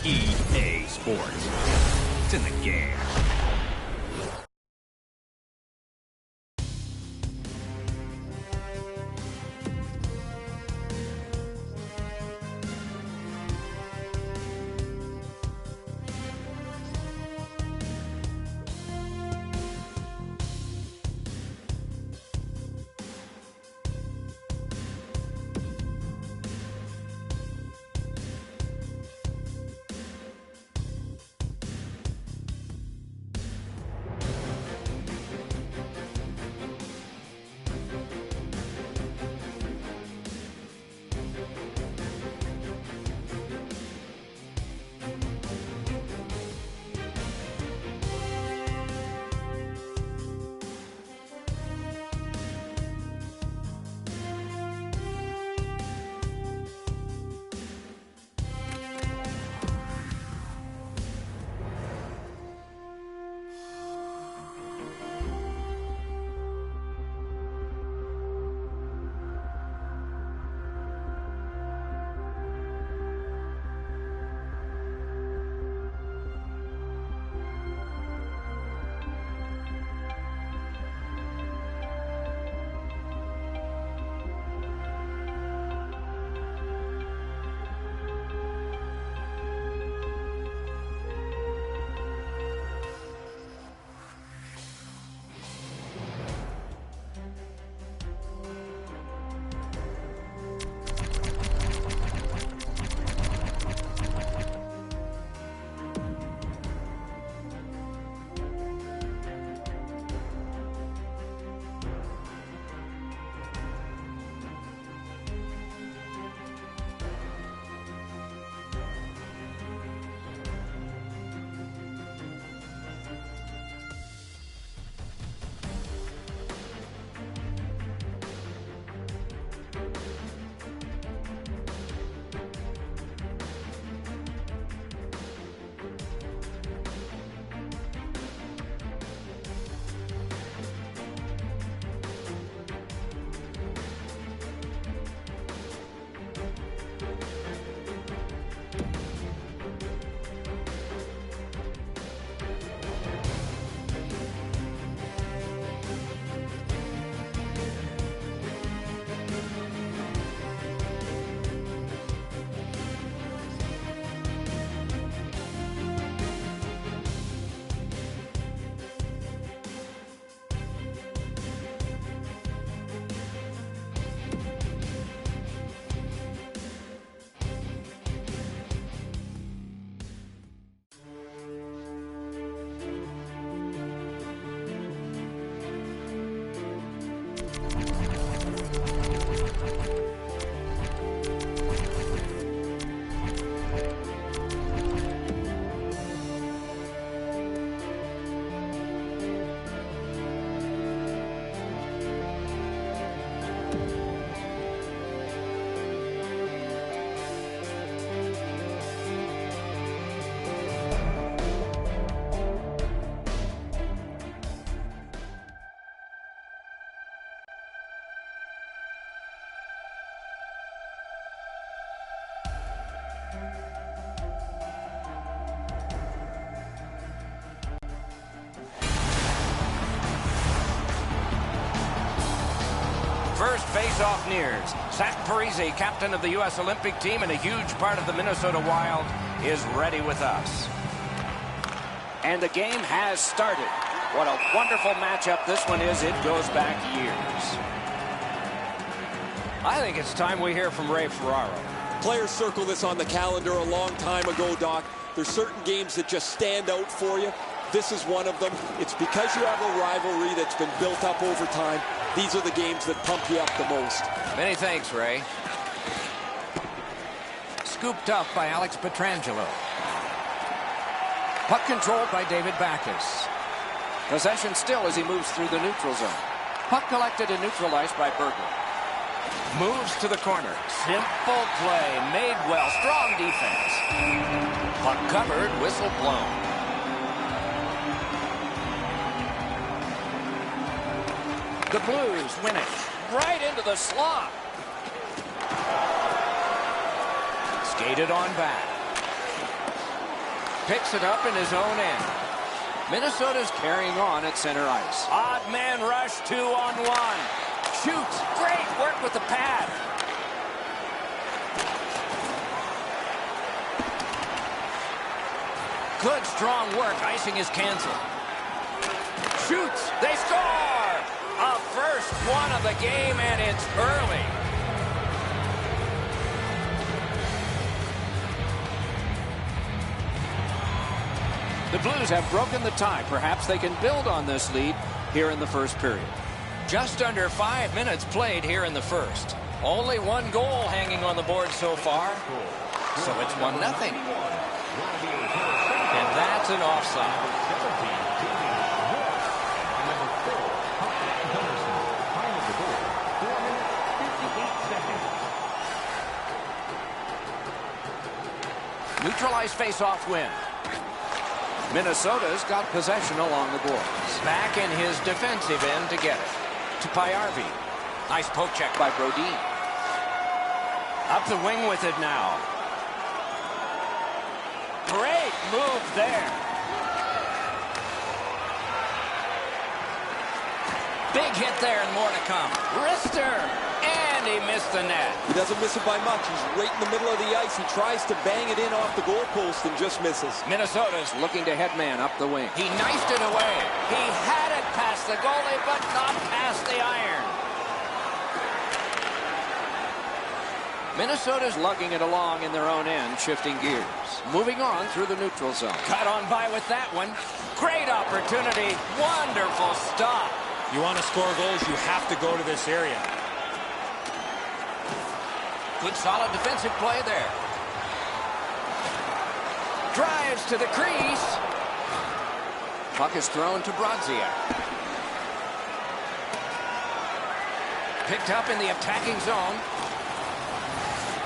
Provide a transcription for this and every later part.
EA Sports. It's in the game. First face-off nears. Zach Parise, captain of the U.S. Olympic team and a huge part of the Minnesota Wild, is ready with us. And the game has started. What a wonderful matchup this one is. It goes back years. I think it's time we hear from Ray Ferraro. Players circle this on the calendar a long time ago, Doc. There's certain games that just stand out for you. This is one of them. It's because you have a rivalry that's been built up over time. These are the games that pump you up the most. Many thanks, Ray. Scooped up by Alex Pietrangelo. Puck controlled by David Backes. Possession still as he moves through the neutral zone. Puck collected and neutralized by Berger. Moves to the corner. Simple play. Made well. Strong defense. Puck covered. Whistle blown. The Blues win it. Right into the slot. Skated on back. Picks it up in his own end. Minnesota's carrying on at center ice. Odd man rush, 2-on-1. Shoots. Great work with the pad. Good, strong work. Icing is canceled. Shoots. They score! A first one of the game, and it's early. The Blues have broken the tie. Perhaps they can build on this lead here in the first period. Just under 5 minutes played here in the first. Only one goal hanging on the board so far. So it's 1-0. And that's an offside. Neutralized face-off win. Minnesota's got possession along the boards. Back in his defensive end to get it. To Pajärvi. Nice poke check by Brodin. Up the wing with it now. Great move there. Big hit there and more to come. Wrister. And he missed the net. He doesn't miss it by much. He's right in the middle of the ice. He tries to bang it in off the goalpost and just misses. Minnesota's looking to headman up the wing. He knifed it away. He had it past the goalie, but not past the iron. Minnesota's lugging it along in their own end, shifting gears. Moving on through the neutral zone. Cut on by with that one. Great opportunity. Wonderful stop. You want to score goals, you have to go to this area. Good solid defensive play there. Drives to the crease. Puck is thrown to Brodziak. Picked up in the attacking zone.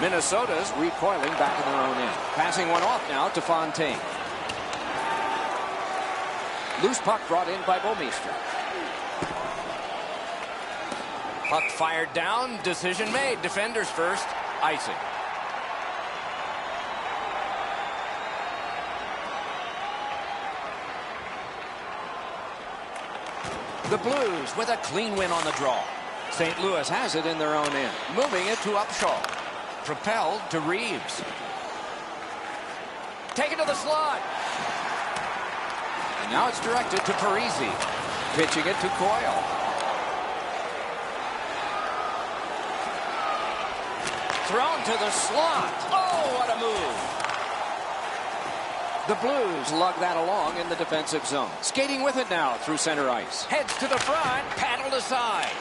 Minnesota's recoiling back in their own end. Passing one off now to Fontaine. Loose puck brought in by Bouwmeester. Puck fired down. Decision made. Defenders first. Icing. The Blues with a clean win on the draw. St. Louis has it in their own end. Moving it to Upshaw. Propelled to Reeves. Taken to the slot. And now it's directed to Parisi. Pitching it to Coyle. Thrown to the slot. Oh, what a move. The Blues lug that along in the defensive zone. Skating with it now through center ice. Heads to the front, paddled aside.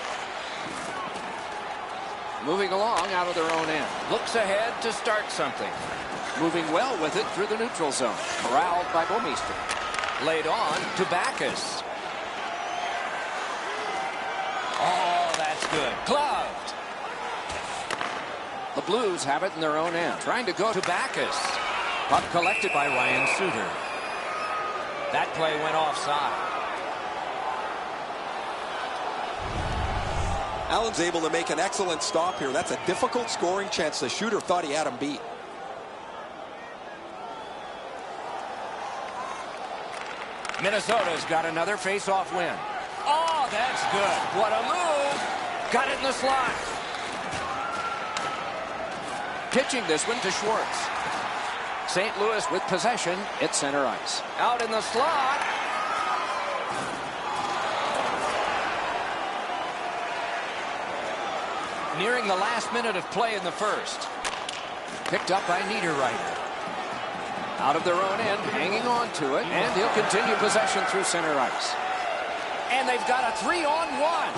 Moving along out of their own end. Looks ahead to start something. Moving well with it through the neutral zone. Corralled by Bouwmeester. Laid on to Backus. Oh, that's good. Gloved. The Blues have it in their own end. Trying to go to Backus. Puck collected by Ryan Suter. That play went offside. Allen's able to make an excellent stop here. That's a difficult scoring chance. The shooter thought he had him beat. Minnesota's got another face-off win. Oh, that's good. What a move. Got it in the slot. Pitching this one to Schwartz. St. Louis with possession at center ice. Out in the slot. Nearing the last minute of play in the first. Picked up by Niederreiter. Out of their own end, hanging on to it, and he'll continue possession through center ice. And they've got a 3-on-1.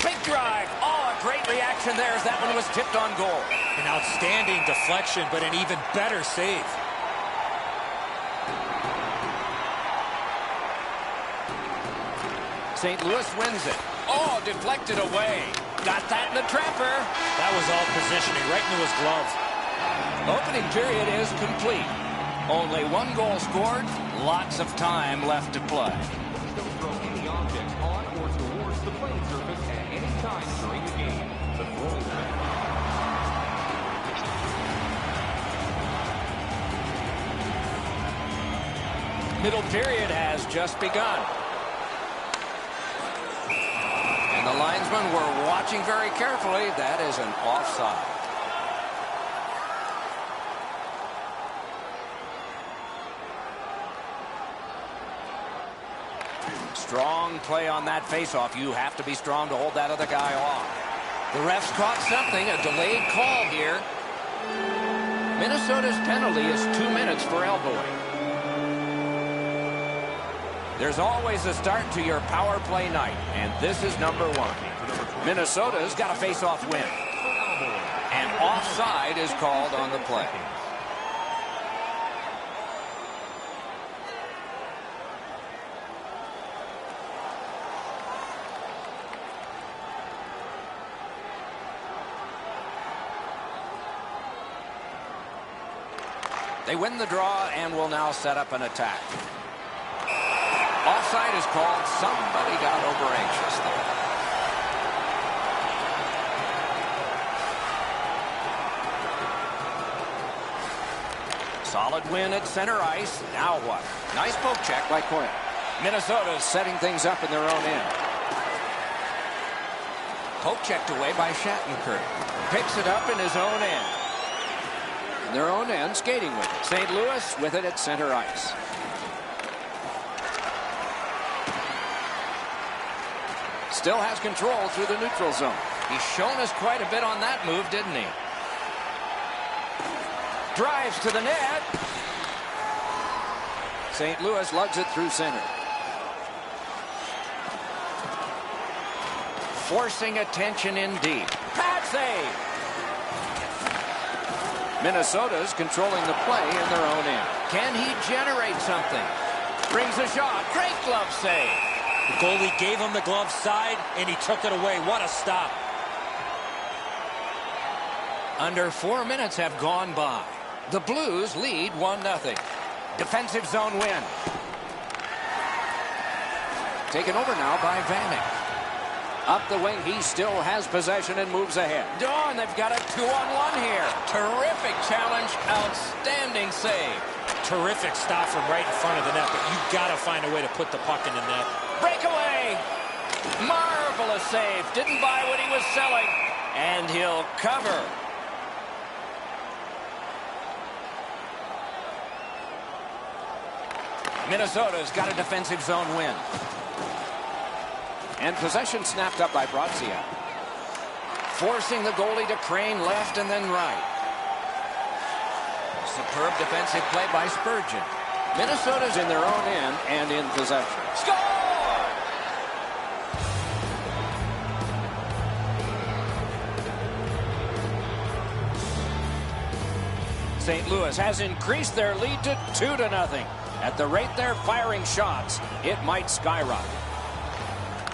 Big drive. Oh, a great reaction there as that one was tipped on goal. An outstanding deflection, but an even better save. St. Louis wins it. Oh, deflected away. Got that in the trapper. That was all positioning right into his glove. Opening period is complete. Only one goal scored. Lots of time left to play. Don't throw any objects on or towards the playing surface at any time during the game. The throw Middle period has just begun. And the linesmen were watching very carefully. That is an offside. Strong play on that faceoff. You have to be strong to hold that other guy off. The refs caught something, a delayed call here. Minnesota's penalty is 2 minutes for elbowing. There's always a start to your power play night, and this is number one. Minnesota's got a face-off win. And offside is called on the play. They win the draw and will now set up an attack. Offside is called. Somebody got over anxious there. Solid win at center ice. Now what? Nice poke check by Quinn. Minnesota's setting things up in their own end. Poke checked away by Shattenkirk. Picks it up in his own end. In their own end, skating with it. St. Louis with it at center ice. Still has control through the neutral zone. He's shown us quite a bit on that move, didn't he? Drives to the net. St. Louis lugs it through center. Forcing attention indeed. Pad save. Minnesota's controlling the play in their own end. Can he generate something? Brings a shot. Great glove save. The goalie gave him the glove side, and he took it away. What a stop. Under 4 minutes have gone by. The Blues lead 1-0. Defensive zone win. Taken over now by Vanek. Up the wing, he still has possession and moves ahead. Dawn, they've got a 2-on-1 here. Terrific challenge, outstanding save. Terrific stop from right in front of the net, but you've got to find a way to put the puck in the net. Breakaway. Marvelous save. Didn't buy what he was selling. And he'll cover. Minnesota's got a defensive zone win. And possession snapped up by Brazia. Forcing the goalie to crane left and then right. Superb defensive play by Spurgeon. Minnesota's in their own end and in possession. Score! St. Louis has increased their lead to 2-0. At the rate they're firing shots, it might skyrocket.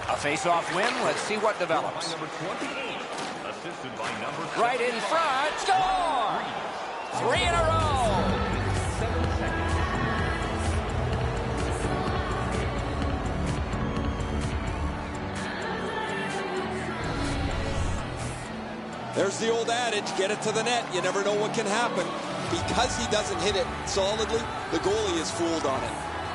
A face-off win. Let's see what develops. Number 28, assisted by number right in front. Score! 3 in a row. 7 seconds. There's the old adage, get it to the net. You never know what can happen. Because he doesn't hit it solidly, the goalie is fooled on it.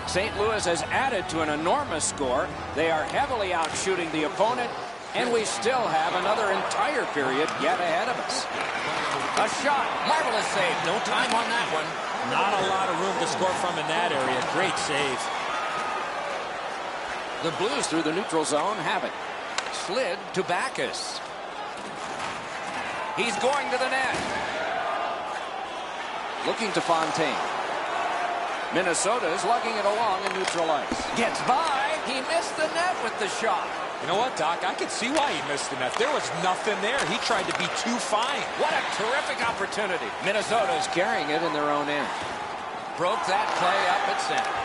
St. Louis has added to an enormous score. They are heavily out shooting the opponent, and we still have another entire period yet ahead of us. A shot. Marvelous save. No time on that one. Not a lot of room to score from in that area. Great save. The Blues through the neutral zone have it. Slid to Backus. He's going to the net. Looking to Fontaine. Minnesota's lugging it along in neutral ice. Gets by. He missed the net with the shot. You know what, Doc? I can see why he missed the net. There was nothing there. He tried to be too fine. What a terrific opportunity. Minnesota's carrying it in their own end. Broke that play up at center.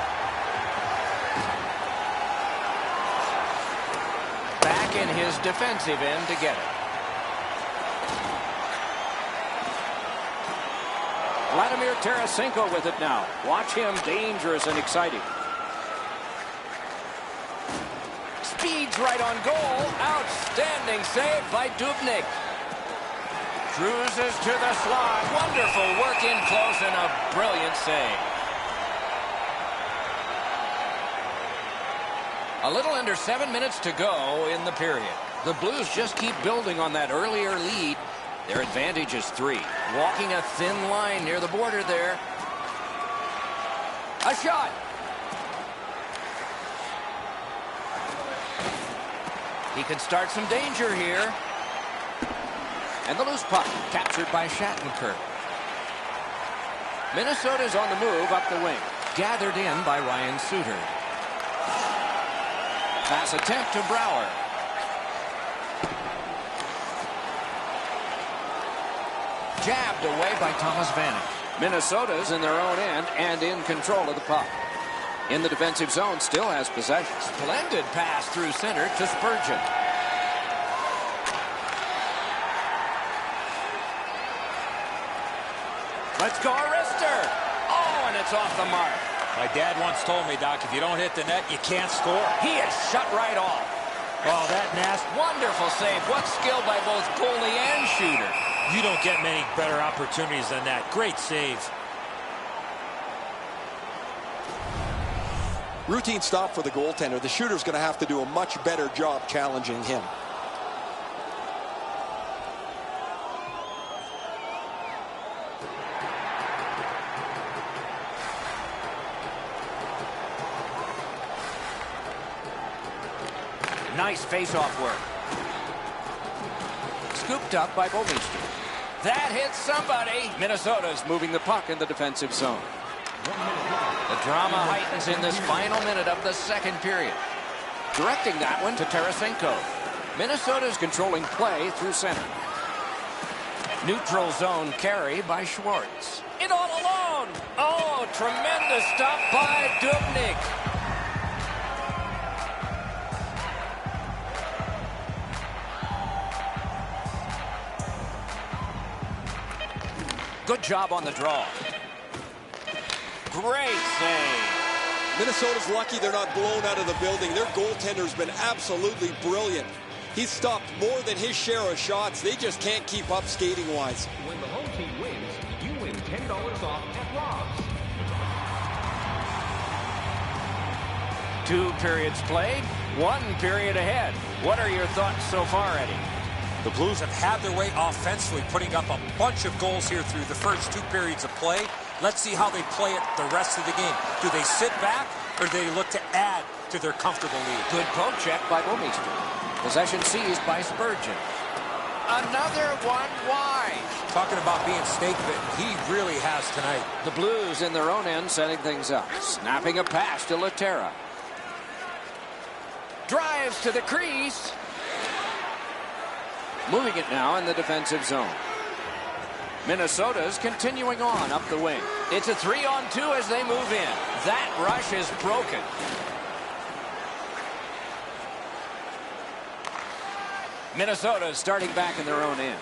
Back in his defensive end to get it. Vladimir Tarasenko with it now. Watch him, dangerous and exciting. Speeds right on goal. Outstanding save by Dubnyk. Cruises to the slot. Wonderful work in close and a brilliant save. A little under 7 minutes to go in the period. The Blues just keep building on that earlier lead. Their advantage is 3. Walking a thin line near the border there. A shot. He can start some danger here. And the loose puck captured by Shattenkirk. Minnesota's on the move up the wing. Gathered in by Ryan Suter. Pass attempt to Brouwer. Jabbed away by Thomas Vanek. Minnesota's in their own end and in control of the puck. In the defensive zone, still has possession. Splendid pass through center to Spurgeon. Let's go, Arister. Oh, and it's off the mark. My dad once told me, Doc, if you don't hit the net, you can't score. He is shut right off. Oh, that nasty. Wonderful save. What skill by both goalie and shooter. You don't get many better opportunities than that. Great save. Routine stop for the goaltender. The shooter's going to have to do a much better job challenging him. Nice face-off work. Scooped up by Bouwmeester. That hits somebody. Minnesota's moving the puck in the defensive zone. The drama heightens in this final minute of the second period. Directing that one to Tarasenko. Minnesota's controlling play through center. Neutral zone carry by Schwartz. In all alone. Oh, tremendous stop by Dubnyk. Good job on the draw. Great save. Minnesota's lucky they're not blown out of the building. Their goaltender's been absolutely brilliant. He's stopped more than his share of shots. They just can't keep up skating-wise. When the home team wins, you win $10 off at Rob's. 2 periods played, 1 period ahead. What are your thoughts so far, Eddie? The Blues have had their way offensively, putting up a bunch of goals here through the first 2 periods of play. Let's see how they play it the rest of the game. Do they sit back, or do they look to add to their comfortable lead? Good poke check by Bouwmeester. Possession seized by Spurgeon. Another one wide. Talking about being snake bitten, he really has tonight. The Blues in their own end setting things up. Snapping a pass to Laterra. Drives to the crease. Moving it now in the defensive zone. Minnesota's continuing on up the wing. It's a 3-on-2 as they move in. That rush is broken. Minnesota's starting back in their own end.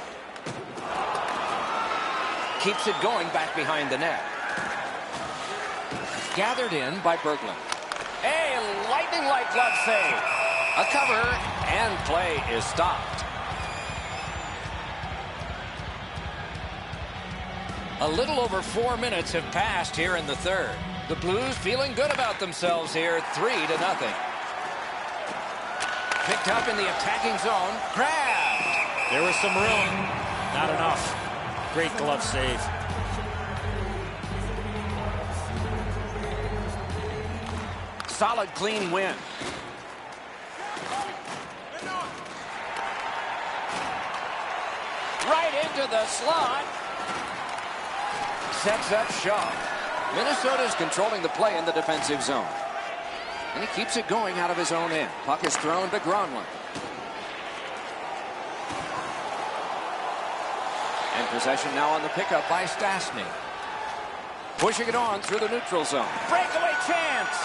Keeps it going back behind the net. Gathered in by Berglund. A lightning-like glove save. A cover, and play is stopped. A little over 4 minutes have passed here in the third. The Blues feeling good about themselves here, 3-0. Picked up in the attacking zone. Grabbed. There was some room. Not enough. Great glove save. Solid, clean win. Right into the slot. Sets up Shaw. Minnesota's controlling the play in the defensive zone. And he keeps it going out of his own end. Puck is thrown to Gronlund. And possession now on the pickup by Stastny. Pushing it on through the neutral zone. Breakaway chance!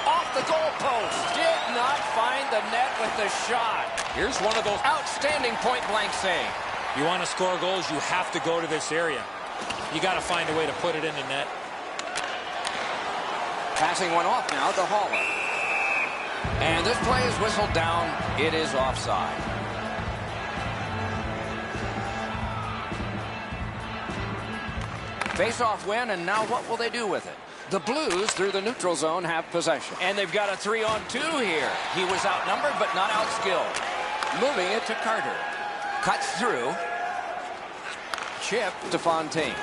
Off the goalpost. Did not find the net with the shot. Here's one of those Outstanding point-blank save. You want to score goals, you have to go to this area. You got to find a way to put it in the net. Passing one off now to Haller. And this play is whistled down. It is offside. Face-off win, and now what will they do with it? The Blues, through the neutral zone, have possession. And they've got a 3-on-2 here. He was outnumbered, but not outskilled. Moving it to Carter. Cuts through. Chip to Fontaine.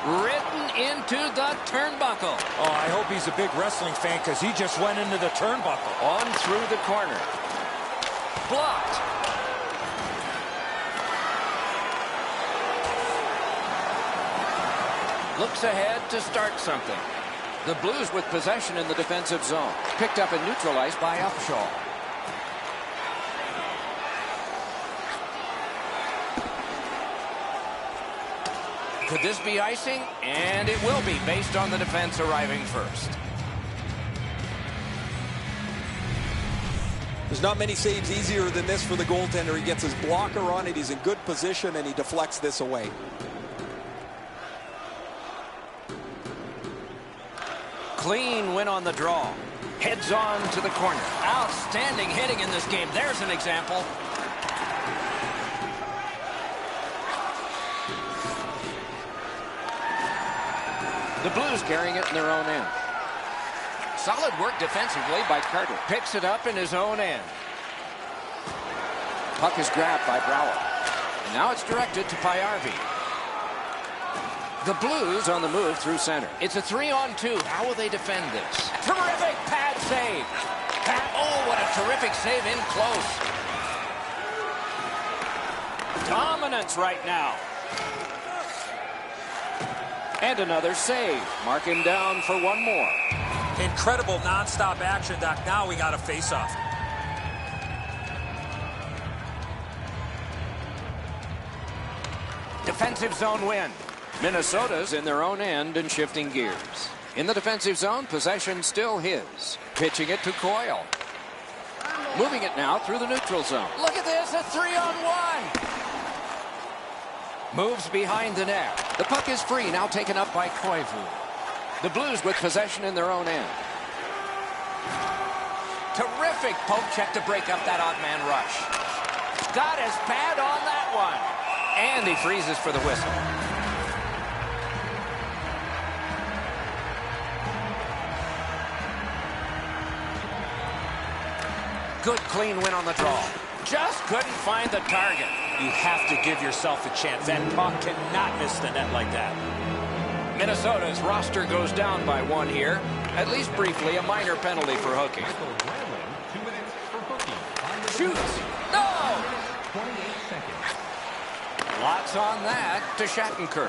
Ridden into the turnbuckle. Oh, I hope he's a big wrestling fan because he just went into the turnbuckle. On through the corner. Blocked. Looks ahead to start something. The Blues with possession in the defensive zone. Picked up and neutralized by Upshaw. Could this be icing? And it will be, based on the defense arriving first. There's not many saves easier than this for the goaltender. He gets his blocker on it. He's in good position, and he deflects this away. Clean win on the draw. Heads on to the corner. Outstanding hitting in this game. There's an example. The Blues carrying it in their own end. Solid work defensively by Carter. Picks it up in his own end. Puck is grabbed by Brower. And now it's directed to Paiarvi. The Blues on the move through center. It's a 3-on-2. How will they defend this? Terrific pad save. Oh, what a terrific save in close. Dominance right now. And another save. Mark him down for one more. Incredible nonstop action, Doc. Now we got a face-off. Defensive zone win. Minnesota's in their own end and shifting gears. In the defensive zone, possession still his. Pitching it to Coyle. Moving it now through the neutral zone. Look at this, a 3-on-1. Moves behind the net. The puck is free, now taken up by Koivu. The Blues with possession in their own end. Terrific poke check to break up that odd man rush. Got his pad on that one. And he freezes for the whistle. Good clean win on the draw. Just couldn't find the target. You have to give yourself a chance. That puck cannot miss the net like that. Minnesota's roster goes down by one here. At least briefly, a minor penalty for hooking. Shoots. No! 28 seconds. Lots on that to Shattenkirk.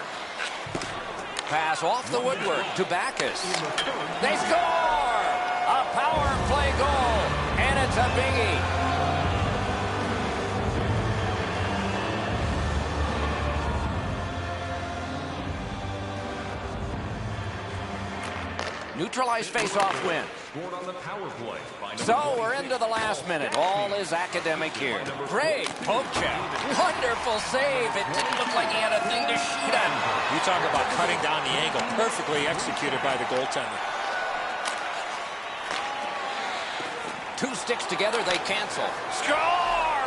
Pass off the woodwork to Backus. They score! A power play goal, and it's a biggie. Neutralized face-off win. Scored on the power play by So we're into the last minute. All is academic here. Great poke check. Wonderful save. It didn't look like he had a thing to shoot at. You talk about cutting down the angle. Perfectly executed by the goaltender. Two sticks together, they cancel. Score!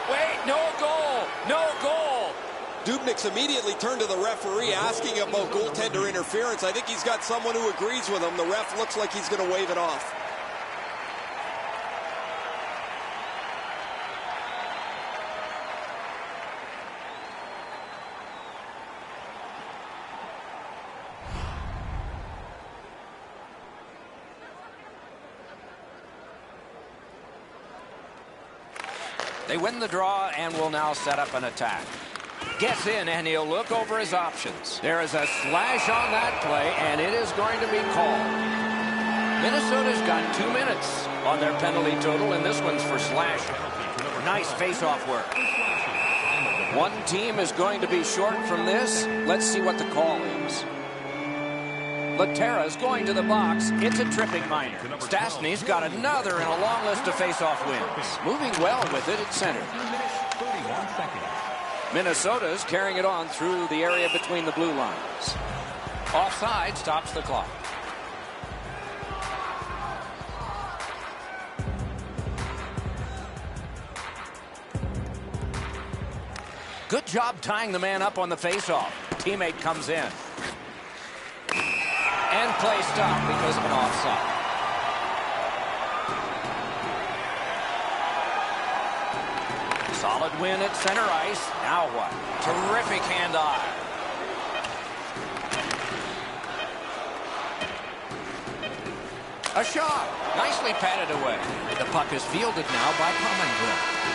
Wait, no goal! No goal! Dubnik's immediately turned to the referee asking about goaltender interference. I think he's got someone who agrees with him. The ref looks like he's going to wave it off. They win the draw and will now set up an attack. Gets in and he'll look over his options. There is a slash on that play and it is going to be called. Minnesota's got 2 minutes on their penalty total and this one's for slash. Nice face-off work. One team is going to be short from this. Let's see what the call is. Laterra's going to the box. It's a tripping minor. Stastny's got another in a long list of face-off wins. Moving well with it at center. 31 seconds. Minnesota's carrying it on through the area between the blue lines. Offside stops the clock. Good job tying the man up on the face-off. Teammate comes in. And play stopped because of an offside. Solid win at center ice. Now what? Terrific hand-eye. A shot. Nicely patted away. The puck is fielded now by Commonville.